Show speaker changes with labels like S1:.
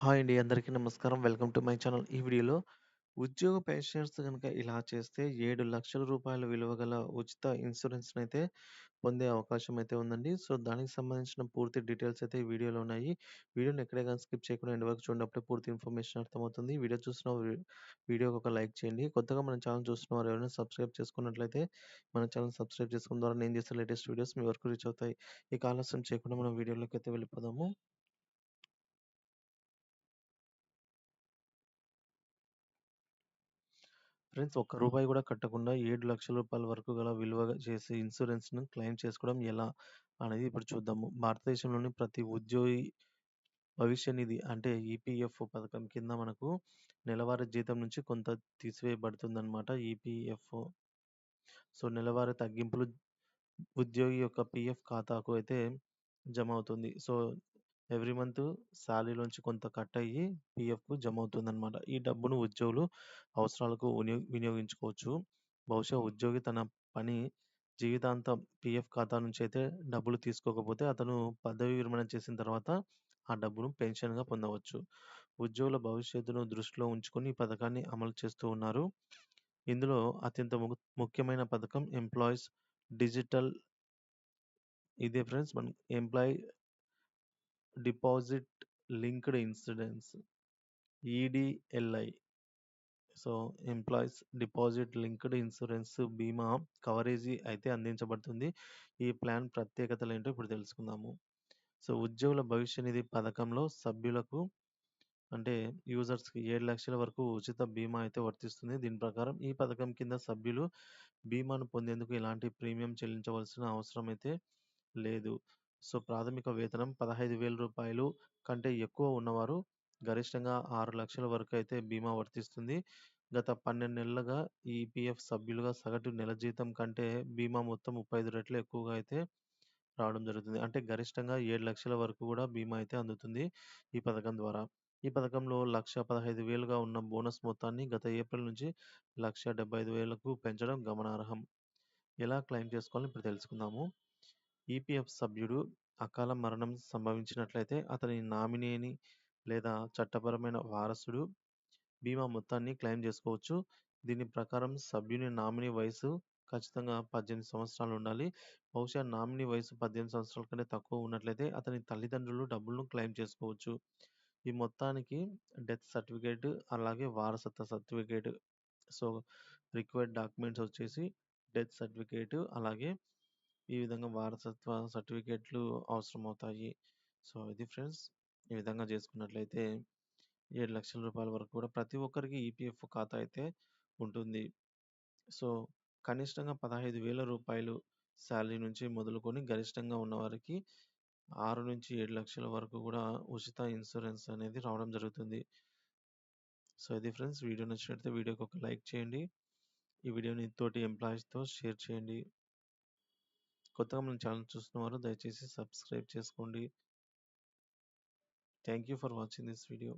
S1: Hi అండి. అందరికీ నమస్కారం. Welcome to my channel. ఈ వీడియోలో ఉద్యోగ పెన్షనర్స్ గనుక ఇలా చేస్తే రూ. 7,00,000 విలువ గల ఉచిత ఇన్సూరెన్స్‌నైతే పొందే అవకాశం అయితే ఉందండి. సో, దానికి సంబంధించిన పూర్తి డీటెయిల్స్ అయితే ఈ వీడియోలో ఉన్నాయి. వీడియోని ఎక్కడ గాని స్కిప్ చేయకుండా ఎండ్ వరకు చూడండి. అప్పుడే పూర్తి ఇన్ఫర్మేషన్ అర్థమవుతుంది. వీడియో చూస్తున్న వీడియోకి ఒక లైక్ చేయండి. కొత్తగా మన ఛానల్ చూస్తున్న వారు ఎవరైనా సబ్స్క్రైబ్ చేసుకున్నట్లయితే మన ఛానల్ సబ్స్క్రైబ్ చేసుకోవడం ద్వారా నేను చేసే లేటెస్ట్ వీడియోస్ మీ వరకు రీచ్ అవుతాయి. ఇక ఆలస్యం చేయకుండా మనం వీడియోలోకైతే వెళ్ళిపోదాము. ఫ్రెండ్స్ ఒక్క రూపాయి కూడా కట్టకుండా రూ. 7,00,000 వరకు గల విలువ చేసే ఇన్సూరెన్స్‌ను క్లెయిమ్ చేసుకోవడం ఎలా అనేది ఇప్పుడు చూద్దాము. భారతదేశంలోని ప్రతి ఉద్యోగి భవిష్య నిధి అంటే ఈపీఎఫ్ఓ పథకం కింద మనకు నెలవారీ జీతం నుంచి కొంత తీసివేయబడుతుందన్నమాట ఈపీఎఫ్ఓ. సో, నెలవారీ తగ్గింపులు ఉద్యోగి యొక్క పీఎఫ్ ఖాతాకు అయితే జమ అవుతుంది. సో, ఎవ్రీ మంత్ సాలరీలోంచి కొంత కట్ అయ్యి పీఎఫ్‌కు జమ అవుతుందన్నమాట. ఈ డబ్బును ఉద్యోగులు అవసరాలకు వినియోగించుకోవచ్చు. బహుశా ఉద్యోగి తన పని జీవితాంతం పీఎఫ్ ఖాతా నుంచి అయితే డబ్బులు తీసుకోకపోతే అతను పదవీ విరమణ చేసిన తర్వాత ఆ డబ్బును పెన్షన్‌గా పొందవచ్చు. ఉద్యోగుల భవిష్యత్తును దృష్టిలో ఉంచుకొని ఈ పథకాన్ని అమలు చేస్తూ ఉన్నారు. ఇందులో అత్యంత ముఖ్యమైన పథకం ఎంప్లాయీస్ డిజిటల్ ఇదే ఫ్రెండ్స్ మనం employee deposit linked insurance EDLI. So, employees deposit linked insurance బీమా కవరేజీ అయితే అందించబడుతుంది. ఈ ప్లాన్ ప్రత్యేకతలేంటో ఇప్పుడు తెలుసుకుందాము. సో, ఉద్యోగుల భవిష్య నిధి పథకంలో సభ్యులకు అంటే యూజర్స్‌కి 7,00,000 వరకు ఉచిత బీమా అయితే వర్తిస్తుంది. దీని ప్రకారం ఈ పథకం కింద సభ్యులు బీమాను పొందేందుకు ఎలాంటి ప్రీమియం చెల్లించవలసిన అవసరం అయితే లేదు. సో, ప్రాథమిక వేతనం రూ. 15,000 కంటే ఎక్కువ ఉన్నవారు గరిష్టంగా 6,00,000 వరకు అయితే బీమా వర్తిస్తుంది. గత 12 నెలలుగా ఈపీఎఫ్ సభ్యులుగా సగటు నెల జీతం కంటే బీమా మొత్తం 35 రెట్లు ఎక్కువగా అయితే రావడం జరుగుతుంది. అంటే గరిష్టంగా 7,00,000 వరకు కూడా బీమా అయితే అందుతుంది ఈ పథకం ద్వారా. ఈ పథకంలో 1,15,000గా ఉన్న బోనస్ మొత్తాన్ని గత ఏప్రిల్ నుంచి 1,75,000కు పెంచడం గమనార్హం. ఎలా క్లెయిమ్ చేసుకోవాలో ఇప్పుడు తెలుసుకుందాము. ఈపీఎఫ్ సభ్యుడు అకాల మరణం సంభవించినట్లయితే అతని నామినీని లేదా చట్టపరమైన వారసుడు బీమా మొత్తాన్ని క్లెయిమ్ చేసుకోవచ్చు. దీని ప్రకారం సభ్యుని నామినీ వయసు ఖచ్చితంగా 18 సంవత్సరాలు ఉండాలి. బహుశా నామినీ వయసు 18 సంవత్సరాల కంటే తక్కువ ఉన్నట్లయితే అతని తల్లిదండ్రులు డబ్బులను క్లెయిమ్ చేసుకోవచ్చు. ఈ మొత్తానికి డెత్ సర్టిఫికేట్ అలాగే వారసత్వ సర్టిఫికేట్. సో, రిక్వైర్డ్ డాక్యుమెంట్స్ వచ్చేసి డెత్ సర్టిఫికేట్ అలాగే ఈ విధంగా వారసత్వ సర్టిఫికేట్లు అవసరమవుతాయి. సో, ఇది ఫ్రెండ్స్. ఈ విధంగా చేసుకున్నట్లయితే రూ. 7,00,000 వరకు కూడా ప్రతి ఒక్కరికి ఈపీఎఫ్ ఖాతా అయితే ఉంటుంది. సో, కనిష్టంగా రూ. 15,000 సాలరీ నుంచి మొదలుకొని గరిష్టంగా ఉన్నవారికి 6-7,00,000 వరకు కూడా ఉచిత ఇన్సూరెన్స్ అనేది రావడం జరుగుతుంది. సో, ఇది ఫ్రెండ్స్. వీడియో నచ్చినట్లయితే వీడియోకి ఒక లైక్ చేయండి. ఈ వీడియోని తోటి ఎంప్లాయీస్‌తో షేర్ చేయండి. కొత్తగా మన ఛానల్ చూస్తున్నవారు దయచేసి సబ్స్క్రైబ్ చేసుకోండి. Thank you for watching this video.